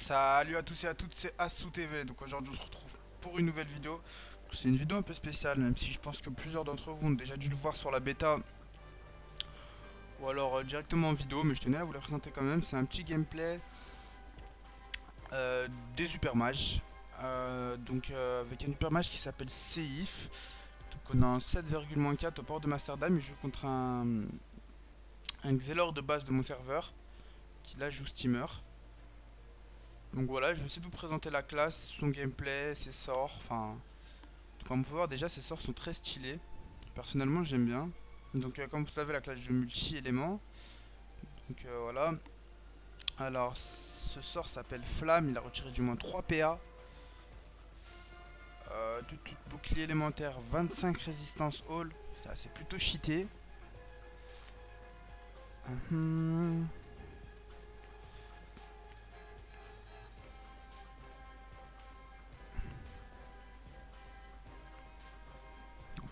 Salut à tous et à toutes, c'est Assou TV. Donc aujourd'hui on se retrouve pour une nouvelle vidéo. C'est une vidéo un peu spéciale, même si je pense que plusieurs d'entre vous ont déjà dû le voir sur la bêta ou alors directement en vidéo, mais je tenais à vous la présenter quand même. C'est un petit gameplay euh, des Super Mages. Avec un Super Mage qui s'appelle Seif. Donc on a un 7,4 au port de Masterdam. Il joue contre un Xelor de base de mon serveur qui là joue Steamer. Donc voilà, je vais essayer de vous présenter la classe, son gameplay, ses sorts, enfin. Comme on peut voir déjà ces sorts sont très stylés. Personnellement j'aime bien. Donc comme vous savez la classe de multi-éléments. Donc voilà. Alors ce sort s'appelle Flamme, il a retiré du moins 3 PA. Bouclier élémentaire, 25 résistance all. C'est plutôt cheaté. Mhm.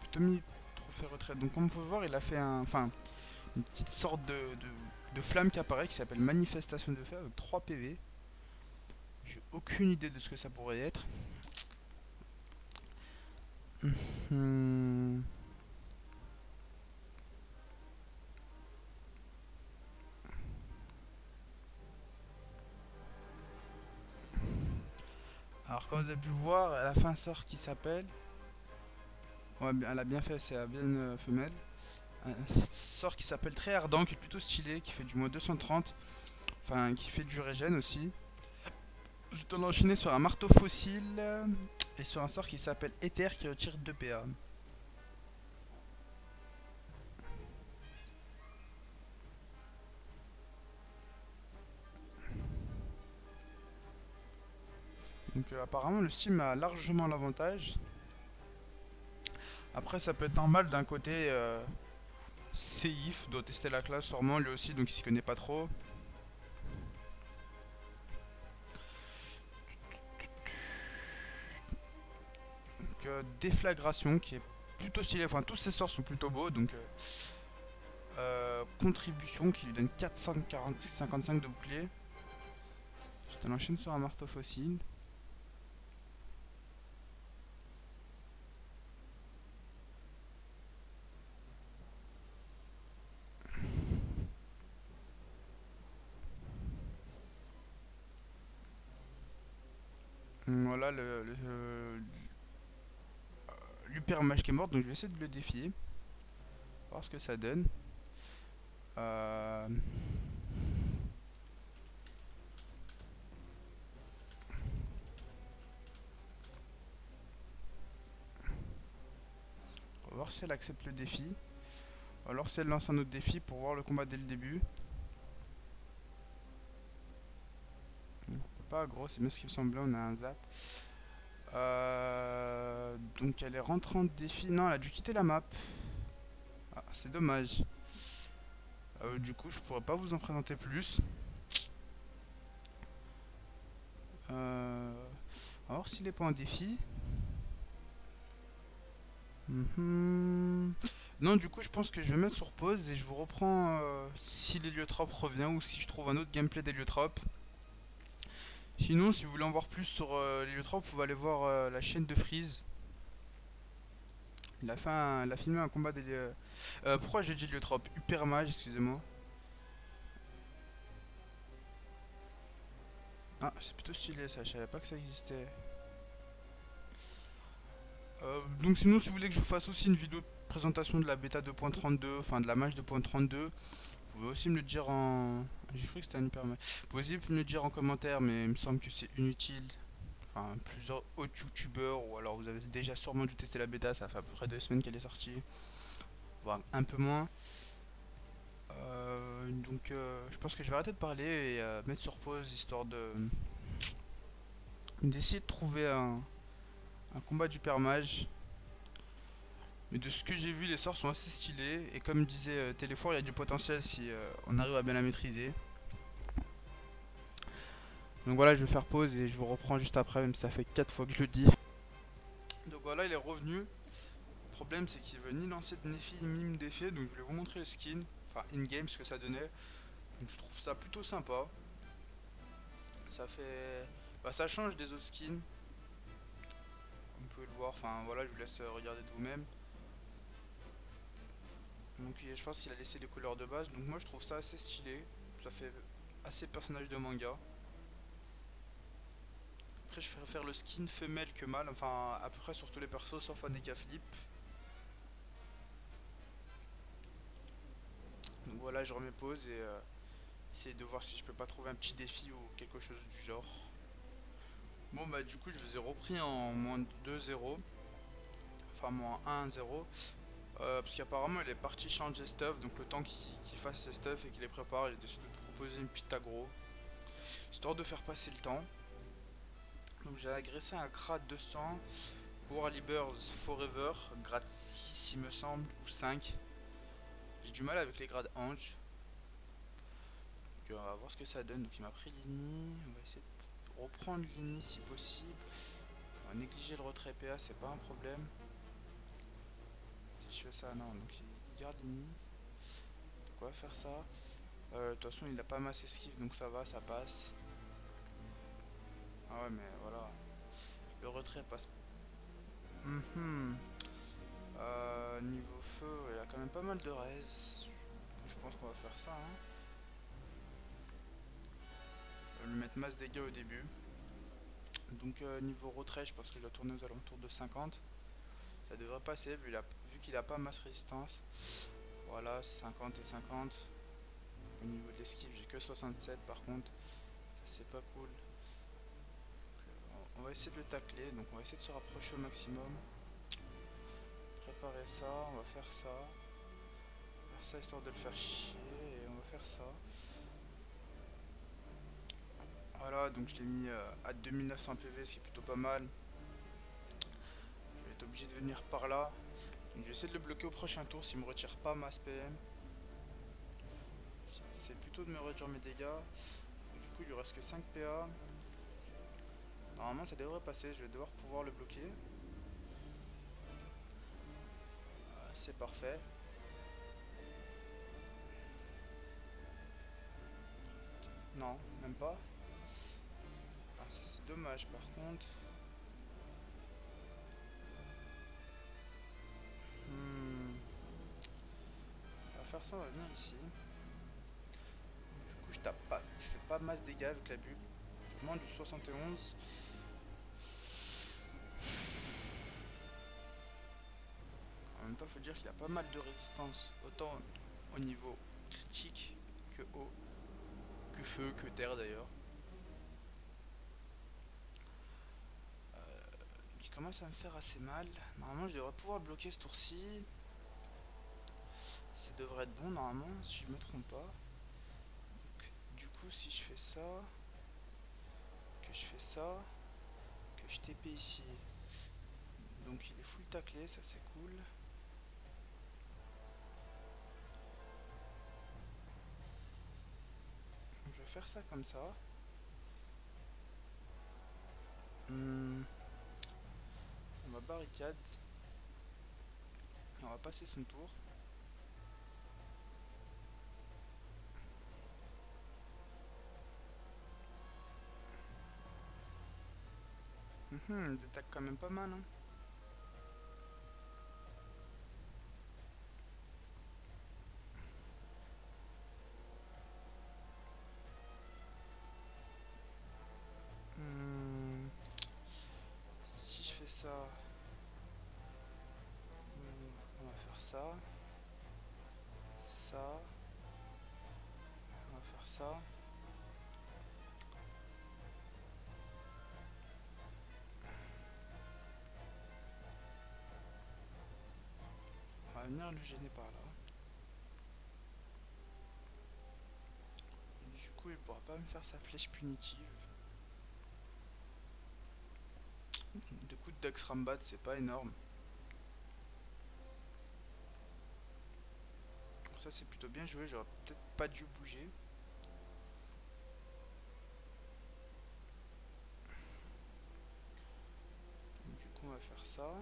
Plutôt mis trophée retraite. Donc comme on peut voir il a fait une petite sorte de flamme qui apparaît qui s'appelle manifestation de feu avec 3 PV. J'ai aucune idée de ce que ça pourrait être. Hmm. Alors comme vous avez pu le voir, elle a fait un sort qui s'appelle... Ouais, elle a bien fait, c'est la bien femelle. Un sort qui s'appelle Très Ardent, qui est plutôt stylé, qui fait du moins 230. Enfin, qui fait du régène aussi. Je vais l'enchaîner sur un marteau fossile. Et sur un sort qui s'appelle Éther, qui retire 2 PA. Donc apparemment le Steam a largement l'avantage. Après ça peut être normal d'un côté... Seif doit tester la classe sûrement lui aussi, donc il s'y connaît pas trop. Donc déflagration qui est plutôt stylé, enfin tous ces sorts sont plutôt beaux, donc contribution qui lui donne 455 de bouclier. Je te l'enchaîne sur un marteau fossile. Voilà l'hyper mage qui est mort, donc je vais essayer de le défier. Voir ce que ça donne. Euh, On va voir si elle accepte le défi. Ou alors si elle lance un autre défi pour voir le combat dès le début. Pas gros, c'est bien ce qui me semblait, on a un zap. Donc elle est rentrante défi. Non, elle a dû quitter la map. Ah, c'est dommage. Du coup, je pourrais pas vous en présenter plus. On va voir s'il est pas en défi. Non, du coup, je pense que je vais mettre sur pause et je vous reprends si l'héliotrope revient ou si je trouve un autre gameplay d'héliotrope. Sinon, si vous voulez en voir plus sur l'héliotrope, vous allez voir la chaîne de Freeze. Il a filmé un combat d'héliotrope. Pourquoi j'ai dit héliotrope? Hypermage, excusez-moi. Ah, c'est plutôt stylé ça, je savais pas que ça existait. Donc sinon, si vous voulez que je vous fasse aussi une vidéo de présentation de la bêta 2.32, enfin de la mage 2.32, vous pouvez aussi me le dire en... J'ai cru que c'était un hyper mage. Vous pouvez aussi me le dire en commentaire, mais il me semble que c'est inutile. Enfin, plusieurs autres youtubeurs, ou alors vous avez déjà sûrement dû tester la bêta, ça fait à peu près 2 semaines qu'elle est sortie, voire un peu moins. Je pense que je vais arrêter de parler et mettre sur pause, histoire de d'essayer de trouver un combat d'hyper mage. Mais de ce que j'ai vu, les sorts sont assez stylés. Et comme disait Téléphore, il y a du potentiel si on arrive à bien la maîtriser. Donc voilà, je vais faire pause et je vous reprends juste après, même si ça fait 4 fois que je le dis. Donc voilà, il est revenu. Le problème, c'est qu'il veut ni lancer de Nephi, ni mime d'effet. Donc je vais vous montrer le skin, enfin in-game, ce que ça donnait. Donc je trouve ça plutôt sympa. Ça fait... Bah, ça change des autres skins. Vous pouvez le voir, enfin voilà, je vous laisse regarder de vous-même. Donc je pense qu'il a laissé les couleurs de base, donc moi je trouve ça assez stylé. Ça fait assez personnage de manga. Après je préfère le skin femelle que mâle, enfin à peu près sur tous les persos sauf Aneka Flip. Donc voilà, je remets pause et essayer de voir si je peux pas trouver un petit défi ou quelque chose du genre. Bon bah du coup je vous ai repris en moins 2-0, enfin moins 1-0. Parce qu'apparemment il est parti changer stuff, donc le temps qu'il fasse ses stuff et qu'il les prépare, j'ai décidé de proposer une petite aggro, histoire de faire passer le temps. Donc j'ai agressé un grade 200, Whirly Birds Forever, grade 6 il me semble, ou 5. J'ai du mal avec les grades Ange. Donc on va voir ce que ça donne. Donc il m'a pris l'INI, on va essayer de reprendre l'INI si possible. On va négliger le retrait PA, c'est pas un problème. Si je fais ça, non, donc il garde l'INI. Donc on va faire ça. De toute façon il a pas masse esquive donc ça va, ça passe. Ah ouais mais voilà. Le retrait passe. Niveau feu, il y a quand même pas mal de res. Je pense qu'on va faire ça. Hein. Lui mettre masse dégâts au début. Donc niveau retrait, je pense que je dois tourner aux alentours de 50. Ça devrait passer vu qu'il a pas masse résistance. Voilà, 50 et 50. Au niveau de l'esquive, j'ai que 67 par contre. Ça c'est pas cool. On va essayer de le tacler, donc on va essayer de se rapprocher au maximum. Préparer ça, on va faire ça. Faire ça histoire de le faire chier et on va faire ça. Voilà, donc je l'ai mis à 2900 PV, ce qui est plutôt pas mal. Je vais être obligé de venir par là. Donc je vais essayer de le bloquer au prochain tour s'il me retire pas ma SPM. C'est plutôt de me réduire mes dégâts. Du coup il lui reste que 5 PA. Normalement ça devrait passer, je vais devoir pouvoir le bloquer. C'est parfait. Non, même pas. Ah, ça c'est dommage par contre. On va faire ça, on va venir ici. Du coup je tape pas, je fais pas masse dégâts avec la bulle. Moins du 71. En même temps, il faut dire qu'il y a pas mal de résistance, autant au niveau critique que eau, que feu, que terre d'ailleurs. Qui commence à me faire assez mal. Normalement, je devrais pouvoir bloquer ce tour-ci. Ça devrait être bon normalement, si je me trompe pas. Donc, du coup, si je fais ça, que je fais ça, que je TP ici, donc il est full taclé, ça c'est cool. Je vais faire ça comme ça. On va barricade. Et on va passer son tour. Il détaque quand même pas mal. Hein. Si je fais ça, on va faire ça. Ça. On va faire ça. On va venir le gêner par là. Du coup, il pourra pas me faire sa flèche punitive. Du coup, Dax Rambat, c'est pas énorme. Ça, c'est plutôt bien joué. J'aurais peut-être pas dû bouger. Du coup, on va faire ça.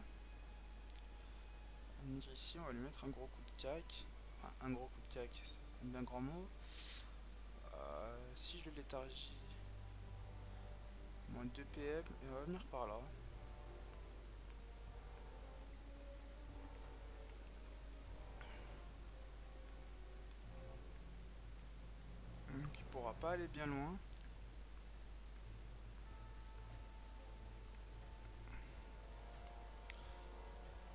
On va venir ici, on va lui mettre un gros coup de cac. Enfin, un gros coup de cac, c'est un bien grand mot. Si je le léthargie, Moins 2 PM et on va venir par là. Donc il pourra pas aller bien loin.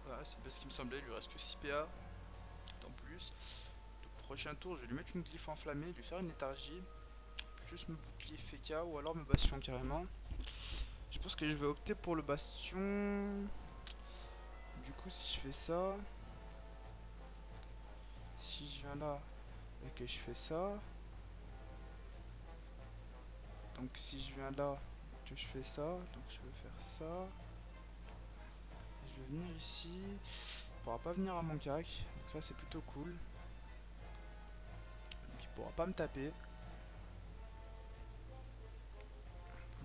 Voilà, c'est bien ce qui me semblait, il lui reste que 6 PA en plus. Donc, prochain tour, je vais lui mettre une glyphe enflammée, lui faire une léthargie, plus me bouclier FK ou alors me bastion carrément. Je pense que je vais opter pour le bastion. Du coup, si je fais ça, si je viens là et que je fais ça, donc si je viens là que je fais ça, donc je vais faire ça. Et je vais venir ici. Il pourra pas venir à mon cac, donc ça c'est plutôt cool. Donc il pourra pas me taper.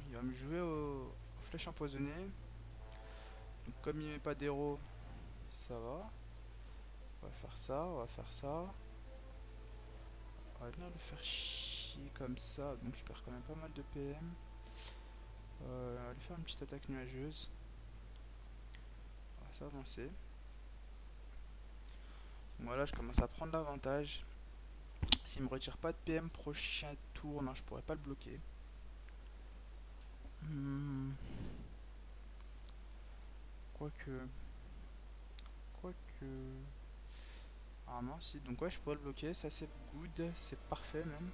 Il va me jouer aux flèches empoisonnées. Donc comme il met pas d'héros, ça va. On va faire ça, on va faire ça. On va venir le faire chier comme ça, donc je perds quand même pas mal de PM. On va lui faire une petite attaque nuageuse. On va s'avancer. Voilà, je commence à prendre l'avantage. S'il me retire pas de PM prochain tour, non, je pourrais pas le bloquer. Quoique. Quoique. Ah non, si. Donc, ouais, je pourrais le bloquer. Ça, c'est good. C'est parfait, même.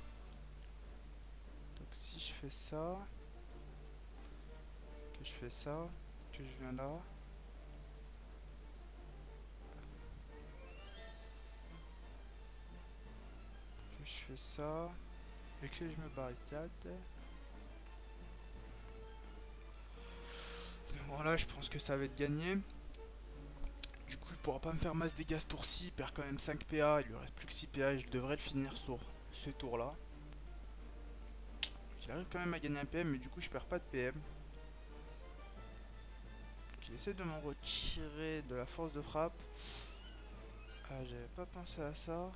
Donc, si je fais ça. Que je fais ça. Que je viens là. Que je fais ça. Et que je me barricade. Voilà, je pense que ça va être gagné. Du coup, il pourra pas me faire masse dégâts ce tour-ci. Il perd quand même 5 PA. Il lui reste plus que 6 PA. Et je devrais le finir ce tour-là. Il arrive quand même à gagner un PM, mais du coup, je perds pas de PM. Donc, il essaie de m'en retirer de la force de frappe. Ah, j'avais pas pensé à ça.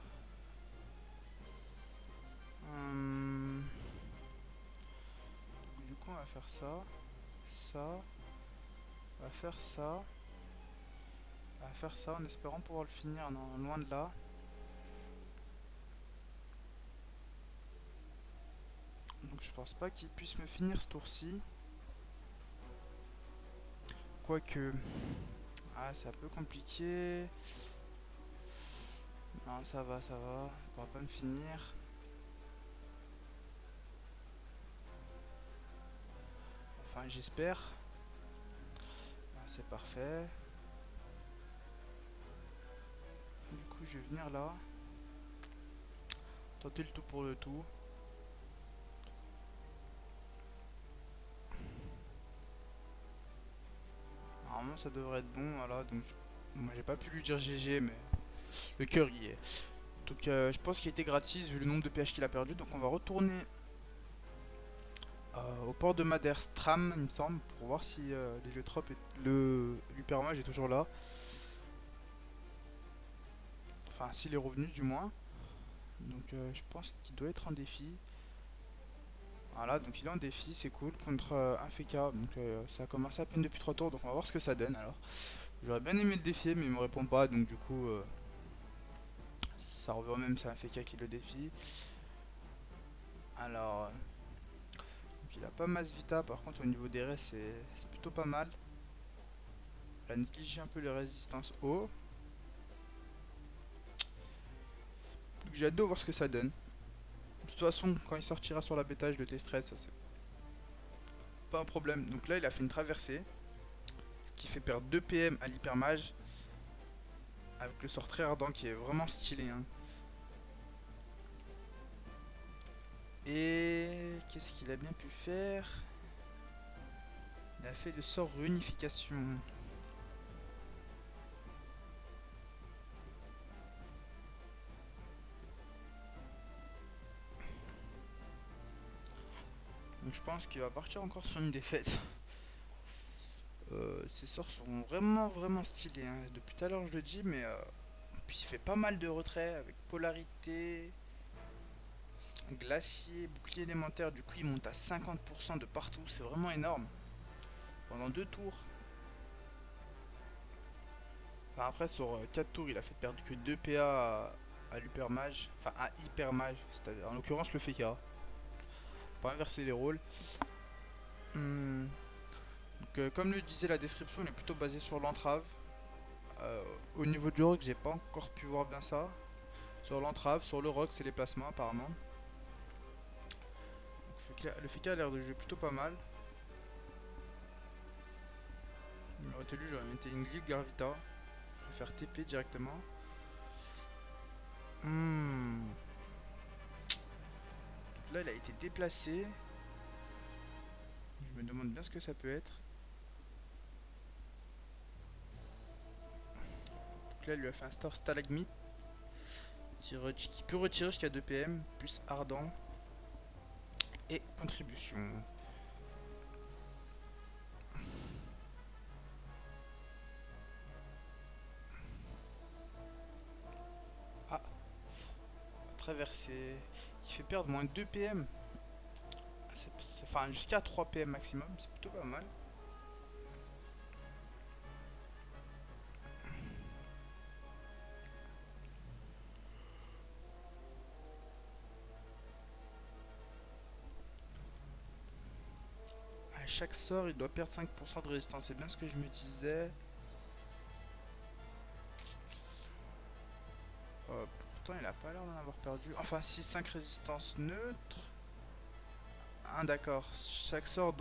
Du coup, on va faire ça. Ça. On va faire ça. On va faire ça en espérant pouvoir le finir loin de là. Donc je pense pas qu'il puisse me finir ce tour-ci. Quoique. Ah, c'est un peu compliqué. Non, ça va, ça va. Il pourra pas me finir. Enfin, j'espère. Ah, c'est parfait. Du coup, je vais venir là. Tenter le tout pour le tout. Normalement, ça devrait être bon. Voilà, donc moi j'ai pas pu lui dire GG, mais le cœur y est. Donc, je pense qu'il était gratis vu le nombre de PH qu'il a perdu. Donc, on va retourner au port de Maderstram, il me semble, pour voir si l'héliotrope et l'hypermage est toujours là. Enfin, s'il est revenu du moins. Donc, je pense qu'il doit être en défi. Voilà, donc il est en défi, c'est cool, contre un FK. Donc, ça a commencé à peine depuis 3 tours, donc on va voir ce que ça donne alors. J'aurais bien aimé le défier, mais il me répond pas, donc du coup, ça revient même, c'est un FK qui le défie. Alors, donc il a pas masse vita, par contre, au niveau des raies, c'est plutôt pas mal. Il a négligé un peu les résistances haut. J'ai hâte de voir ce que ça donne. De toute façon, quand il sortira sur la bêta, je le testerai, ça c'est pas un problème. Donc là, il a fait une traversée, ce qui fait perdre 2 PM à l'hypermage, avec le sort très ardent qui est vraiment stylé. Hein. Et qu'est-ce qu'il a bien pu faire? Il a fait le sort réunification. Donc je pense qu'il va partir encore sur une défaite. Ces sorts sont vraiment stylés. Hein. Depuis tout à l'heure je le dis, mais puis il fait pas mal de retraits avec polarité. Glacier, bouclier élémentaire, du coup il monte à 50% de partout, c'est vraiment énorme. Pendant 2 tours. Enfin, après sur 4 tours il a fait perdre que 2 PA à l'hyper mage, enfin à hyper mage, c'est-à-dire en l'occurrence le Feka. Pour inverser les rôles. Hmm. Donc, comme le disait la description, il est plutôt basé sur l'entrave. Au niveau du rock, j'ai pas encore pu voir bien ça. Sur l'entrave, sur le rock, c'est les placements apparemment. Donc, le Feka a l'air de jouer plutôt pas mal. Il aurait tenu, j'aurais mis une Glyph Gravita. Je vais faire TP directement. Donc là, il a été déplacé. Je me demande bien ce que ça peut être. Donc là, il lui a fait un Star Stalagmite qui peut retirer jusqu'à 2 PM, plus Ardent et contribution. Ah, traverser. Qui fait perdre moins 2 PM. Enfin, jusqu'à 3 PM maximum, c'est plutôt pas mal. À chaque sort, il doit perdre 5% de résistance. C'est bien ce que je me disais. Pourtant, il a pas l'air d'en avoir perdu. Enfin, si 5 résistances neutres. Ah, d'accord. Chaque sort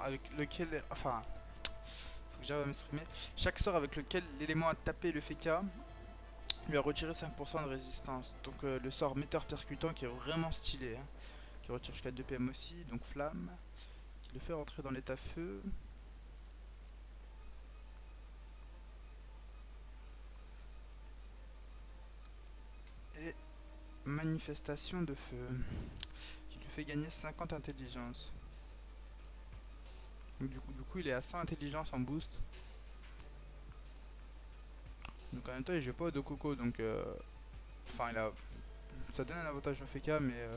avec lequel. Enfin, faut que j'arrive à m'exprimer. Chaque sort avec lequel l'élément a tapé le Feka lui a retiré 5% de résistance. Donc, le sort metteur percutant qui est vraiment stylé. Hein, qui retire jusqu'à 2 PM aussi. Donc, flamme. Qui le fait rentrer dans l'état feu. Et manifestation de feu. Qui lui fait gagner 50 intelligence. Donc, du coup, il est à 100 intelligence en boost. Donc en même temps il joue pas au Dokoko donc enfin ça donne un avantage au Feka mais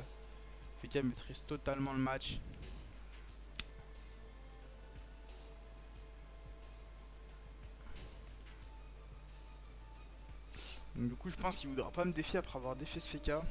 Feka maîtrise totalement le match. Donc du coup je pense qu'il voudra pas me défier après avoir défié ce Feka.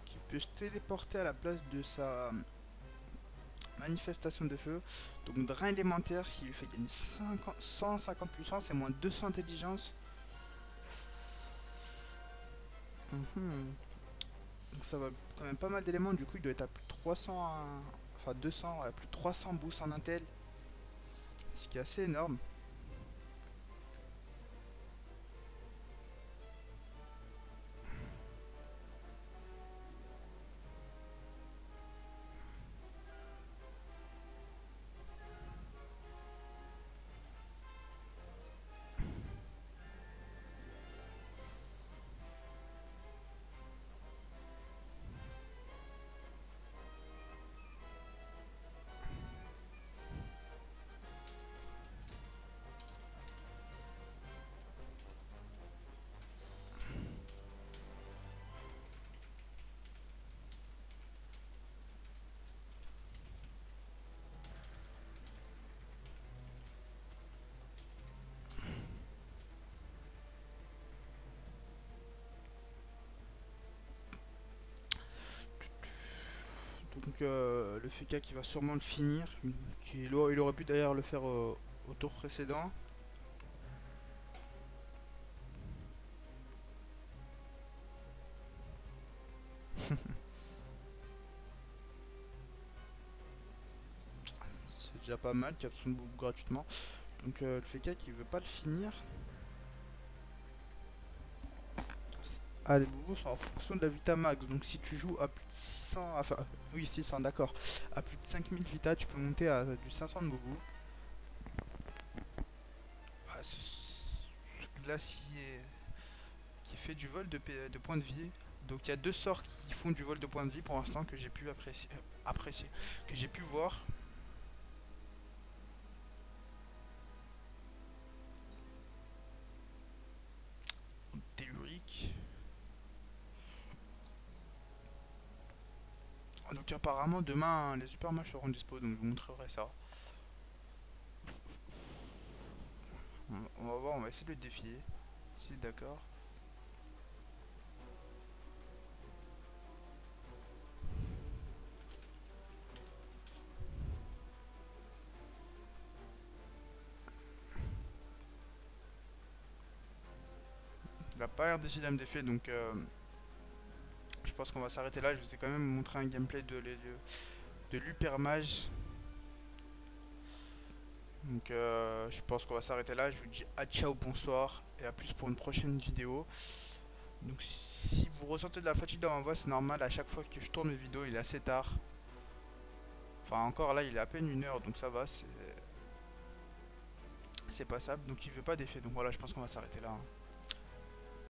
Qui peut se téléporter à la place de sa manifestation de feu. Donc drain élémentaire qui lui fait gagner 150 puissance et moins 200 intelligence. Donc ça va quand même pas mal d'éléments, du coup il doit être à plus de 300, enfin 200, ouais, plus de 300 boosts en intel. Ce qui est assez énorme. Donc le Feka qui va sûrement le finir. Il aurait pu d'ailleurs le faire au tour précédent. C'est déjà pas mal, 4 son bouffe gratuitement. Donc le Feka qui veut pas le finir. Ah, les boubous sont en fonction de la Vita Max. Donc si tu joues à plus de 600, enfin oui 600 d'accord, à plus de 5000 Vita, tu peux monter à du 500 de boubou. Ah, ce glacier. qui fait du vol de points de vie. Donc il y a deux sorts qui font du vol de points de vie pour l'instant que j'ai pu apprécier, que j'ai pu voir. Tellurique. Donc apparemment demain les super matchs seront dispo, donc je vous montrerai ça. On va voir, on va essayer de le défier. Si d'accord. Il a pas l'air décidé à me défier, donc je pense qu'on va s'arrêter là. Je vous ai quand même montré un gameplay de l'Hypermage. Donc je pense qu'on va s'arrêter là. Je vous dis à ciao, bonsoir et à plus pour une prochaine vidéo. Donc si vous ressentez de la fatigue dans ma voix, c'est normal. À chaque fois que je tourne mes vidéos, il est assez tard. Enfin encore là, il est à peine 1 heure, donc ça va, c'est passable. Donc il veut pas d'effet. Donc voilà, je pense qu'on va s'arrêter là, hein.